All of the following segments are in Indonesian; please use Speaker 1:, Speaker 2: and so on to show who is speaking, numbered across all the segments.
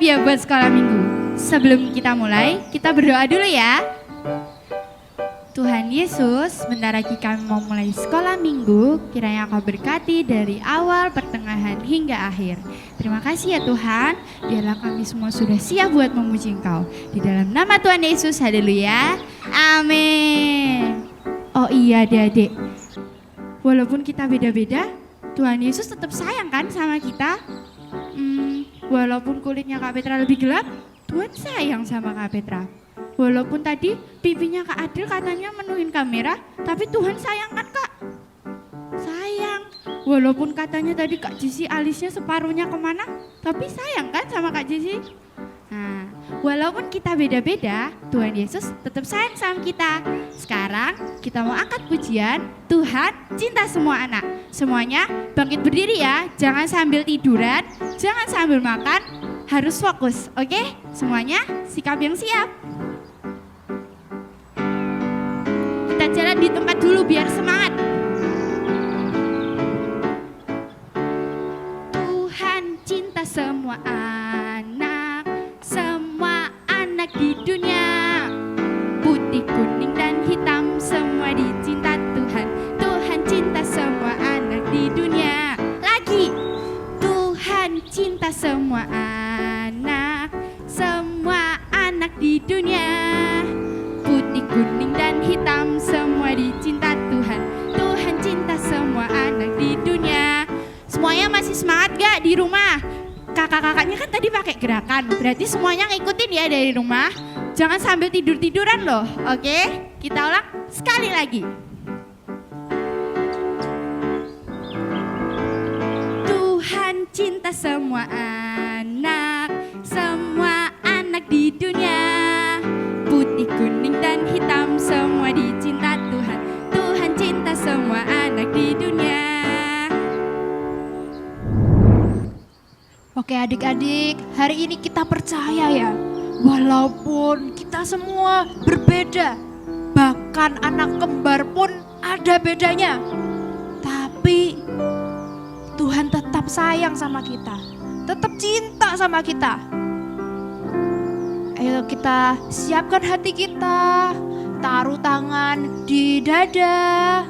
Speaker 1: ya buat sekolah minggu. Sebelum kita mulai, kita berdoa dulu ya. Tuhan Yesus, bentar lagi kami mau mulai sekolah minggu, kiranya Kau berkati dari awal, pertengahan, hingga akhir. Terima kasih ya Tuhan, biarlah kami semua sudah siap buat memuji Engkau. Di dalam nama Tuhan Yesus, haleluya, amin. Oh iya adik-adik, walaupun kita beda-beda, Tuhan Yesus tetap sayang kan sama kita. Walaupun kulitnya Kak Petra lebih gelap, Tuhan sayang sama Kak Petra. Walaupun tadi pipinya Kak Adil katanya menuhin kamera, tapi Tuhan sayang kan Kak? Sayang. Walaupun katanya tadi Kak Jisi alisnya separuhnya kemana, tapi sayang kan sama Kak Jisi? Nah, walaupun kita beda-beda, Tuhan Yesus tetap sayang sama kita. Sekarang kita mau angkat pujian, Tuhan cinta semua anak. Semuanya bangkit berdiri ya, jangan sambil tiduran, jangan sambil makan, harus fokus, oke? Semuanya sikap yang siap. Kita jalan di tempat dulu biar semangat. Tuhan cinta semua anak di dunia. Putih, kuning, dan hitam semua dicinta Tuhan. Tuhan cinta semua anak di dunia. Lagi, Tuhan cinta semua anak di dunia. Putih, kuning, dan hitam semua dicinta Tuhan. Tuhan cinta semua anak di dunia. Semuanya masih semangat gak di rumah? Kakak-kakaknya kan tadi pakai gerakan, berarti semuanya ngikutin ya dari rumah. Jangan sambil tidur-tiduran loh, oke? Kita ulang sekali lagi. Tuhan cinta semua anak di dunia. Putih, kuning, dan hitam semua dicinta Tuhan. Tuhan cinta semua anak di dunia.
Speaker 2: Oke adik-adik, hari ini kita percaya ya, walaupun kita semua berbeda, bahkan anak kembar pun ada bedanya, tapi Tuhan tetap sayang sama kita, tetap cinta sama kita. Ayo kita siapkan hati kita, taruh tangan di dada.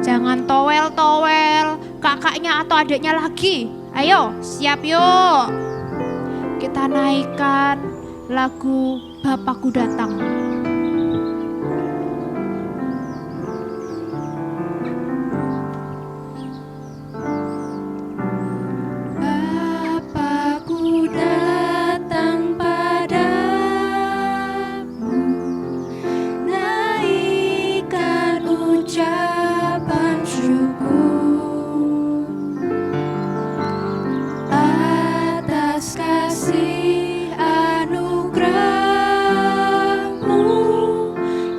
Speaker 2: Jangan towel-towel kakaknya atau adiknya lagi. Ayo, siap yuk. Kita naikkan lagu Bapakku Datang.
Speaker 3: Bapakku datang padamu, naikkan ucapan syukur atas kasih anugerah-Mu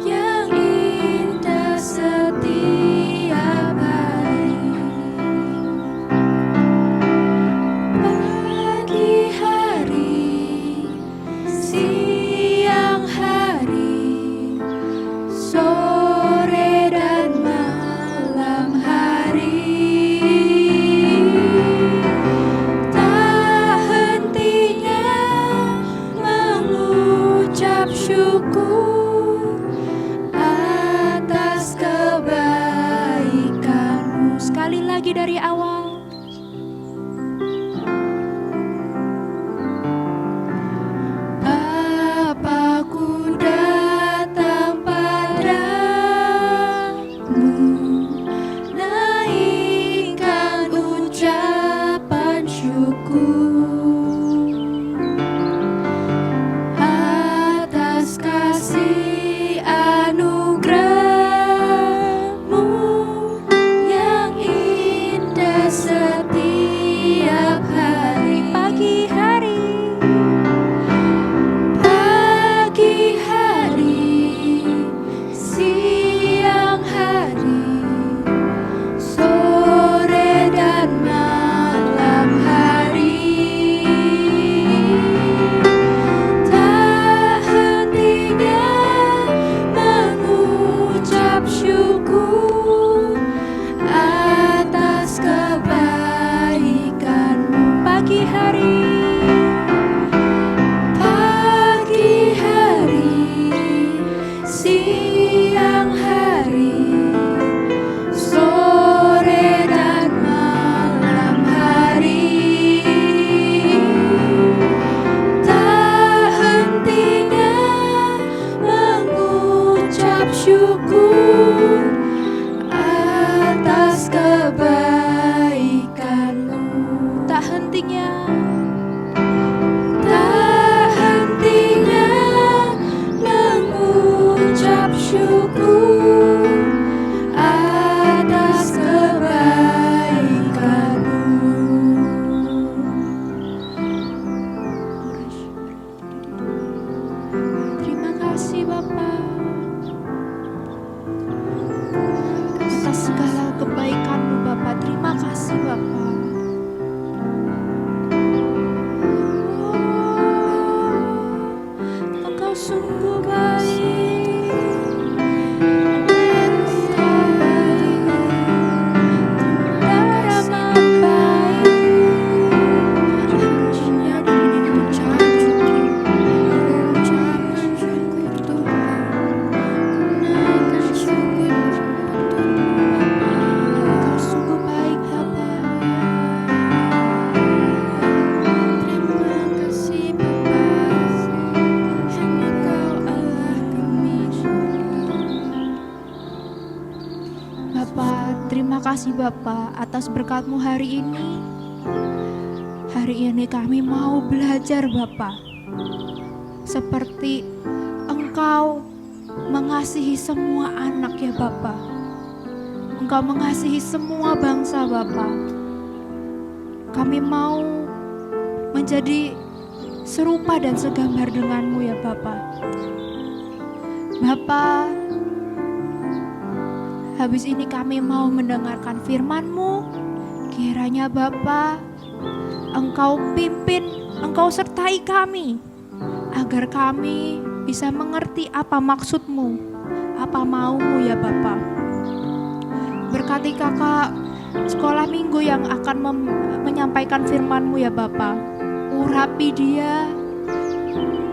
Speaker 3: yang indah setiap hari. Pagi hari, siang hari, sore dan malam hari, tak hentinya mengucap syukur atas kebaikan-Mu.
Speaker 2: Sekali lagi dari awal.
Speaker 3: Bapakku datang padamu, naikkan ucapan syukur atas kasih anugerah-Mu yang indah
Speaker 2: kasih Bapa atas berkat-Mu hari ini. Hari ini kami mau belajar Bapa, seperti Engkau mengasihi semua anak ya Bapa. Engkau mengasihi semua bangsa Bapa. Kami mau menjadi serupa dan segambar dengan-Mu ya Bapa. Bapa, habis ini kami mau mendengarkan firman-Mu. Kiranya Bapa, Engkau pimpin, Engkau sertai kami, agar kami bisa mengerti apa maksud-Mu, apa mau-Mu ya Bapa. Berkati kakak sekolah minggu yang akan menyampaikan firman-Mu ya Bapa. Urapi dia,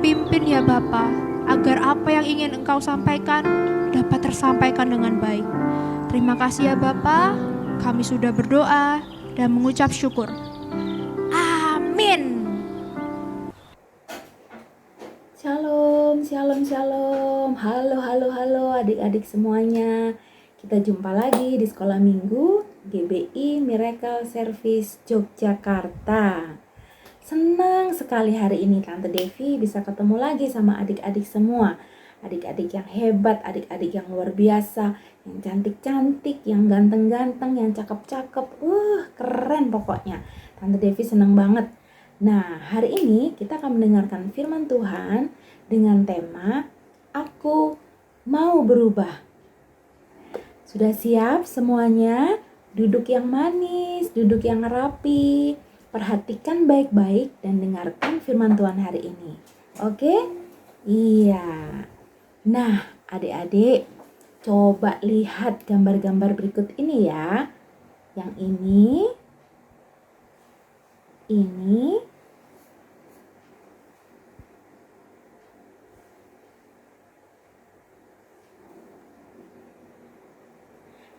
Speaker 2: pimpin ya Bapa, agar apa yang ingin Engkau sampaikan dapat tersampaikan dengan baik. Terima kasih ya Bapa, kami sudah berdoa dan mengucap syukur. Amin.
Speaker 4: Shalom, shalom, shalom. Halo, halo, halo adik-adik semuanya. Kita jumpa lagi di sekolah minggu GBI Miracle Service Yogyakarta. Senang sekali hari ini Tante Devi bisa ketemu lagi sama adik-adik semua. Adik-adik yang hebat, adik-adik yang luar biasa, yang cantik-cantik, yang ganteng-ganteng, yang cakep-cakep. Keren pokoknya. Tante Devi senang banget. Nah, hari ini kita akan mendengarkan firman Tuhan dengan tema Aku Mau Berubah. Sudah siap semuanya? Duduk yang manis, duduk yang rapi. Perhatikan baik-baik dan dengarkan firman Tuhan hari ini. Oke? Iya. Nah, adik-adik, coba lihat gambar-gambar berikut ini ya. Yang ini,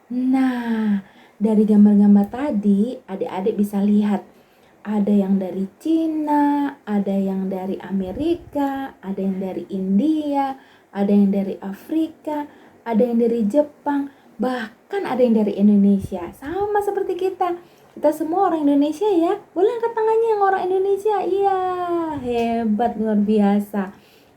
Speaker 4: Nah, dari gambar-gambar tadi, adik-adik bisa lihat ada yang dari Cina, ada yang dari Amerika, ada yang dari India, ada yang dari Afrika, ada yang dari Jepang, bahkan ada yang dari Indonesia. Sama seperti kita. Kita semua orang Indonesia ya. Boleh angkat tangannya yang orang Indonesia. Iya, hebat, luar biasa.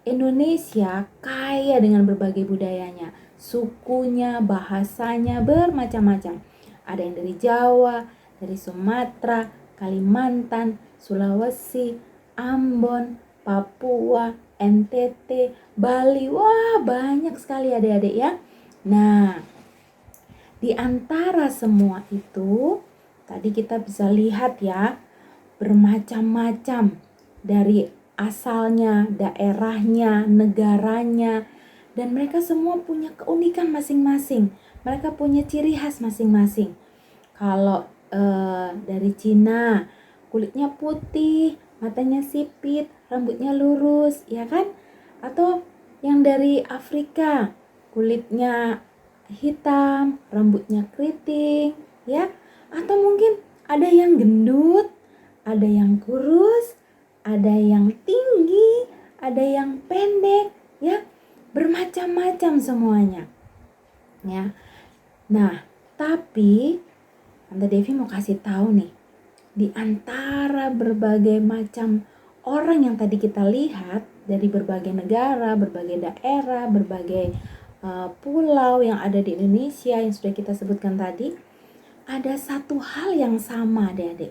Speaker 4: Indonesia kaya dengan berbagai budayanya, sukunya, bahasanya bermacam-macam. Ada yang dari Jawa, dari Sumatera, Kalimantan, Sulawesi, Ambon, Papua, NTT, Bali. Wah, banyak sekali adik-adik ya. Nah, di antara semua itu, tadi kita bisa lihat ya, bermacam-macam dari asalnya, daerahnya, negaranya, dan mereka semua punya keunikan masing-masing. Mereka punya ciri khas masing-masing. Kalau dari Cina, kulitnya putih, matanya sipit, rambutnya lurus, ya kan? Atau yang dari Afrika, kulitnya hitam, rambutnya keriting, ya? Atau mungkin ada yang gendut, ada yang kurus, ada yang tinggi, ada yang pendek, ya? Bermacam-macam semuanya. Ya. Nah, tapi Tante Devi mau kasih tahu nih, di antara berbagai macam orang yang tadi kita lihat dari berbagai negara, berbagai daerah, berbagai pulau yang ada di Indonesia yang sudah kita sebutkan tadi, ada satu hal yang sama adik-adik.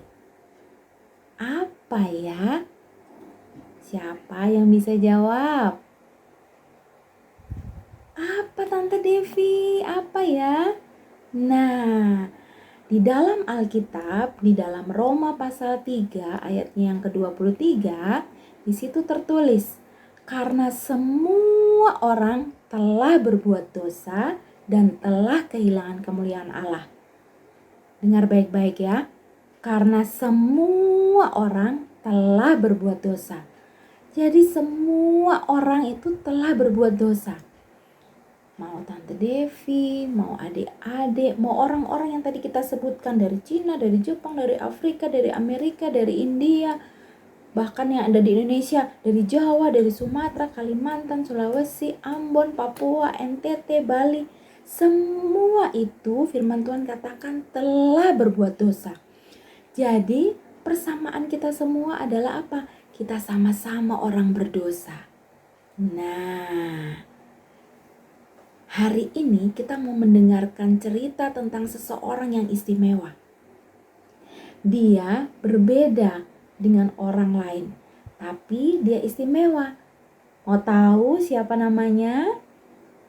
Speaker 4: Apa ya? Siapa yang bisa jawab? Apa Tante Devi? Apa ya? Nah, di dalam Alkitab, di dalam Roma pasal 3 ayatnya yang ke-23, di situ tertulis, karena semua orang telah berbuat dosa dan telah kehilangan kemuliaan Allah. Dengar baik-baik ya, karena semua orang telah berbuat dosa. Jadi semua orang itu telah berbuat dosa. Mau Tante Devi, mau adik-adik, mau orang-orang yang tadi kita sebutkan dari Cina, dari Jepang, dari Afrika, dari Amerika, dari India, bahkan yang ada di Indonesia, dari Jawa, dari Sumatera, Kalimantan, Sulawesi, Ambon, Papua, NTT, Bali. Semua itu firman Tuhan katakan telah berbuat dosa. Jadi persamaan kita semua adalah apa? Kita sama-sama orang berdosa. Nah, hari ini kita mau mendengarkan cerita tentang seseorang yang istimewa. Dia berbeda dengan orang lain, tapi dia istimewa. Mau tahu siapa namanya?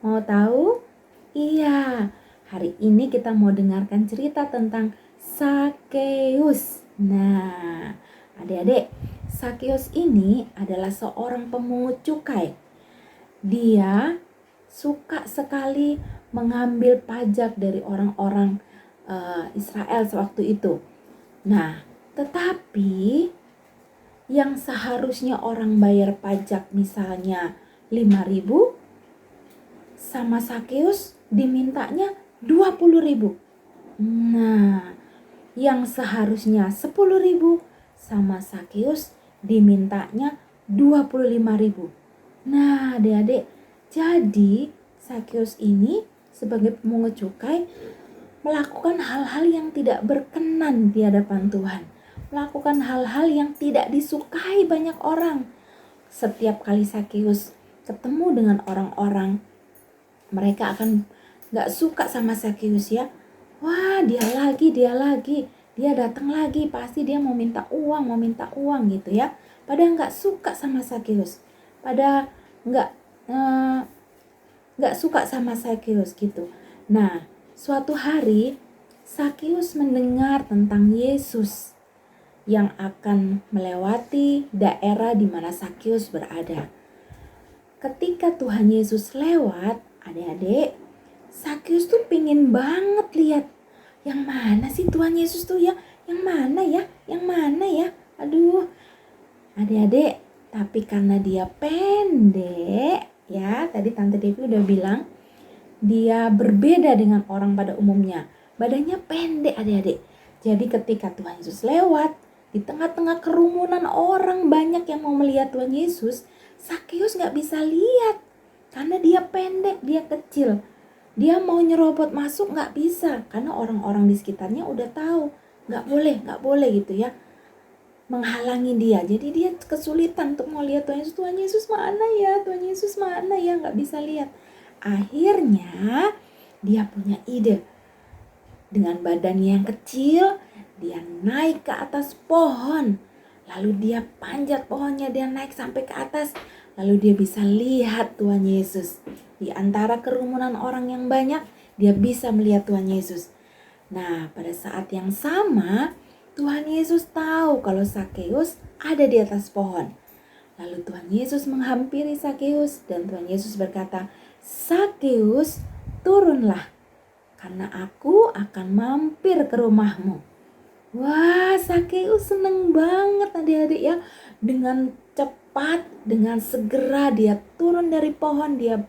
Speaker 4: Mau tahu? Iya, hari ini kita mau dengarkan cerita tentang Sakeus. Nah, adik-adik, Sakeus ini adalah seorang pemungut cukai. Dia suka sekali mengambil pajak dari orang-orang Israel sewaktu itu. Nah, tetapi yang seharusnya orang bayar pajak misalnya 5.000, sama Sakeus dimintanya 20.000. Nah, yang seharusnya 10.000 sama Sakeus dimintanya 25.000. Nah, adik-adik, jadi Sakeus ini sebagai pemungut cukai melakukan hal-hal yang tidak berkenan di hadapan Tuhan. Melakukan hal-hal yang tidak disukai banyak orang. Setiap kali Sakeus ketemu dengan orang-orang, mereka akan gak suka sama Sakeus ya. Wah, dia lagi, dia datang lagi, pasti dia mau minta uang gitu ya. Padahal gak suka sama Sakeus. Padahal gak suka sama Sakeus gitu. Nah, suatu hari Sakeus mendengar tentang Yesus yang akan melewati daerah di mana Sakeus berada. Ketika Tuhan Yesus lewat, adik-adik, Sakeus tuh pingin banget lihat yang mana sih Tuhan Yesus tuh ya? Yang mana ya? Aduh, adik-adik, tapi karena dia pendek ya, tadi Tante Devi udah bilang, dia berbeda dengan orang pada umumnya. Badannya pendek adik-adik. Jadi ketika Tuhan Yesus lewat, di tengah-tengah kerumunan orang banyak yang mau melihat Tuhan Yesus, Sakeus gak bisa lihat. Karena dia pendek, dia kecil. Dia mau nyerobot masuk gak bisa. Karena orang-orang di sekitarnya udah tahu. Gak boleh gitu ya. Menghalangi dia. Jadi dia kesulitan untuk mau lihat Tuhan Yesus. Tuhan Yesus mana ya? Gak bisa lihat. Akhirnya dia punya ide. Dengan badannya yang kecil, dia naik ke atas pohon. Lalu dia panjat pohonnya, dia naik sampai ke atas. Lalu dia bisa lihat Tuhan Yesus. Di antara kerumunan orang yang banyak, dia bisa melihat Tuhan Yesus. Nah, pada saat yang sama, Tuhan Yesus tahu kalau Sakeus ada di atas pohon. Lalu Tuhan Yesus menghampiri Sakeus dan Tuhan Yesus berkata, Sakeus, turunlah, karena aku akan mampir ke rumahmu. Wah, Sakeus seneng banget adik-adik ya. Dengan cepat, dengan segera dia turun dari pohon, dia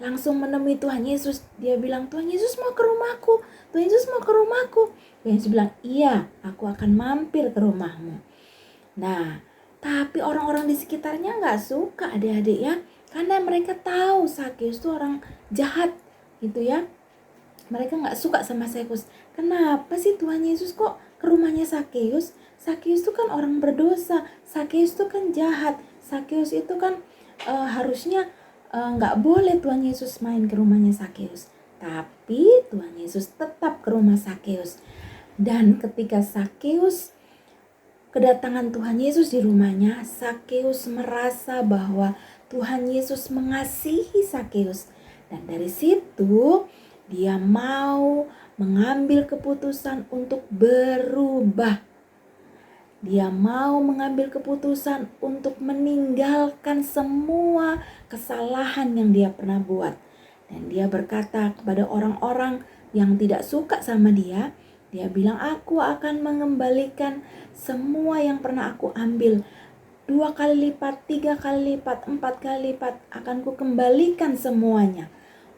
Speaker 4: langsung menemui Tuhan Yesus. Dia bilang, Tuhan Yesus mau ke rumahku, Tuhan Yesus mau ke rumahku. Tuhan Yesus bilang, iya, aku akan mampir ke rumahmu. Nah, tapi orang-orang di sekitarnya gak suka adik-adik ya. Karena mereka tahu Sakeus itu orang jahat gitu ya. Mereka gak suka sama Sakeus. Kenapa sih Tuhan Yesus kok ke rumahnya Sakeus? Sakeus itu kan orang berdosa. Sakeus itu kan jahat. Sakeus itu kan harusnya gak boleh Tuhan Yesus main ke rumahnya Sakeus. Tapi Tuhan Yesus tetap ke rumah Sakeus. Dan ketika Sakeus kedatangan Tuhan Yesus di rumahnya, Sakeus merasa bahwa Tuhan Yesus mengasihi Sakeus. Dan dari situ dia mau mengambil keputusan untuk berubah. Dia mau mengambil keputusan untuk meninggalkan semua kesalahan yang dia pernah buat. Dan dia berkata kepada orang-orang yang tidak suka sama dia, dia bilang, aku akan mengembalikan semua yang pernah aku ambil. 2 kali lipat, 3 kali lipat, 4 kali lipat, akan ku kembalikan semuanya.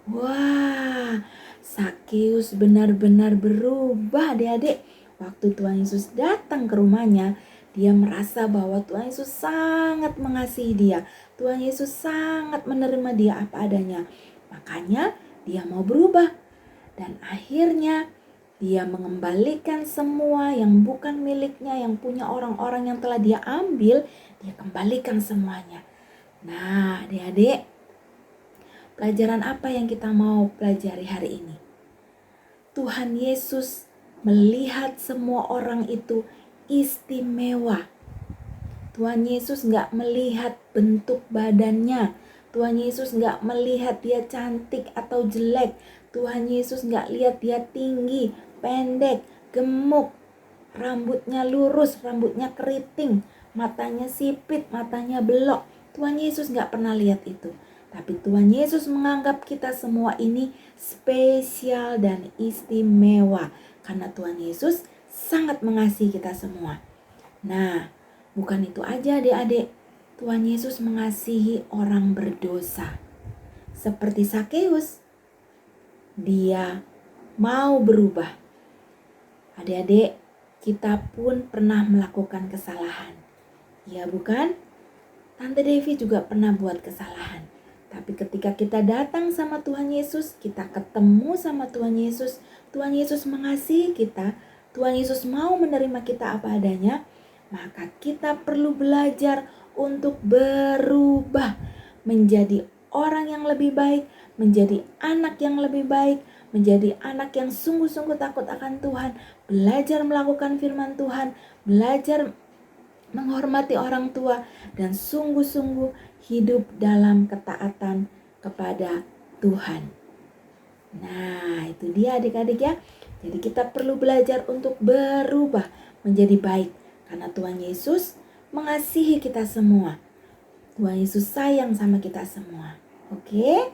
Speaker 4: Wah, Sakeus benar-benar berubah adik-adik. Waktu Tuhan Yesus datang ke rumahnya, dia merasa bahwa Tuhan Yesus sangat mengasihi dia. Tuhan Yesus sangat menerima dia apa adanya. Makanya dia mau berubah. Dan akhirnya dia mengembalikan semua yang bukan miliknya, yang punya orang-orang yang telah dia ambil, dia kembalikan semuanya. Nah, adik-adik, pelajaran apa yang kita mau pelajari hari ini? Tuhan Yesus melihat semua orang itu istimewa. Tuhan Yesus gak melihat bentuk badannya. Tuhan Yesus gak melihat dia cantik atau jelek. Tuhan Yesus gak lihat dia tinggi, pendek, gemuk, rambutnya lurus, rambutnya keriting, matanya sipit, matanya belok. Tuhan Yesus gak pernah lihat itu. Tapi Tuhan Yesus menganggap kita semua ini spesial dan istimewa. Karena Tuhan Yesus sangat mengasihi kita semua. Nah, bukan itu aja adik-adik. Tuhan Yesus mengasihi orang berdosa. Seperti Sakeus. Dia mau berubah. Adik-adik, kita pun pernah melakukan kesalahan. Ya bukan? Tante Devi juga pernah buat kesalahan. Tapi ketika kita datang sama Tuhan Yesus, kita ketemu sama Tuhan Yesus mengasihi kita, Tuhan Yesus mau menerima kita apa adanya, maka kita perlu belajar untuk berubah menjadi orang yang lebih baik, menjadi anak yang lebih baik, menjadi anak yang sungguh-sungguh takut akan Tuhan, belajar melakukan firman Tuhan, belajar menghormati orang tua, dan sungguh-sungguh hidup dalam ketaatan kepada Tuhan. Nah, itu dia adik-adik ya. Jadi kita perlu belajar untuk berubah menjadi baik, karena Tuhan Yesus mengasihi kita semua. Tuhan Yesus sayang sama kita semua. Oke?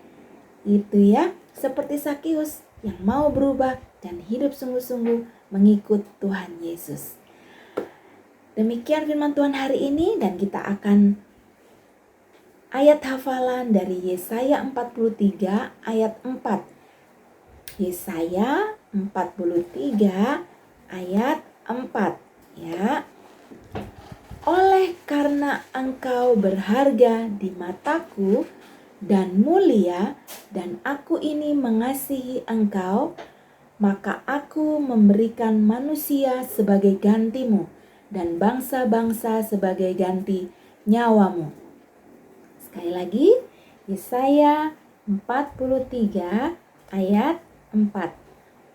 Speaker 4: Itu ya, seperti Sakeus yang mau berubah dan hidup sungguh-sungguh mengikut Tuhan Yesus. Demikian firman Tuhan hari ini, dan kita akan ayat hafalan dari Yesaya 43 ayat 4. Yesaya 43 ayat 4 ya. Oleh karena engkau berharga di mataku dan mulia, dan aku ini mengasihi engkau, maka aku memberikan manusia sebagai gantimu dan bangsa-bangsa sebagai ganti nyawamu. Sekali lagi, Yesaya 43 ayat 4.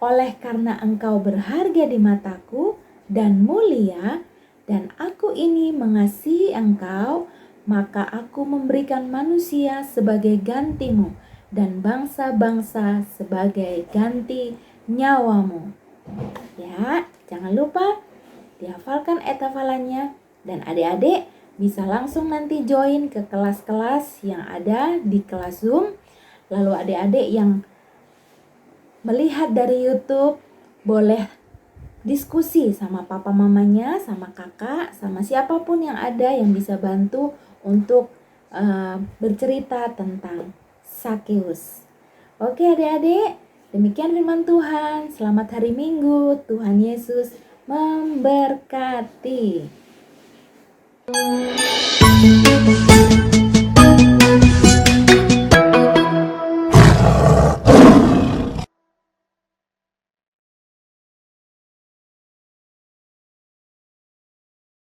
Speaker 4: Oleh karena engkau berharga di mataku dan mulia, dan aku ini mengasihi engkau, maka aku memberikan manusia sebagai gantimu dan bangsa-bangsa sebagai ganti nyawamu. Ya, jangan lupa dihafalkan ayat hafalannya, dan adik-adik bisa langsung nanti join ke kelas-kelas yang ada di kelas Zoom. Lalu adik-adik yang melihat dari YouTube boleh diskusi sama papa mamanya, sama kakak, sama siapapun yang ada yang bisa bantu untuk bercerita tentang Sakeus. Oke adik-adik, demikian firman Tuhan. Selamat hari Minggu. Tuhan Yesus memberkati.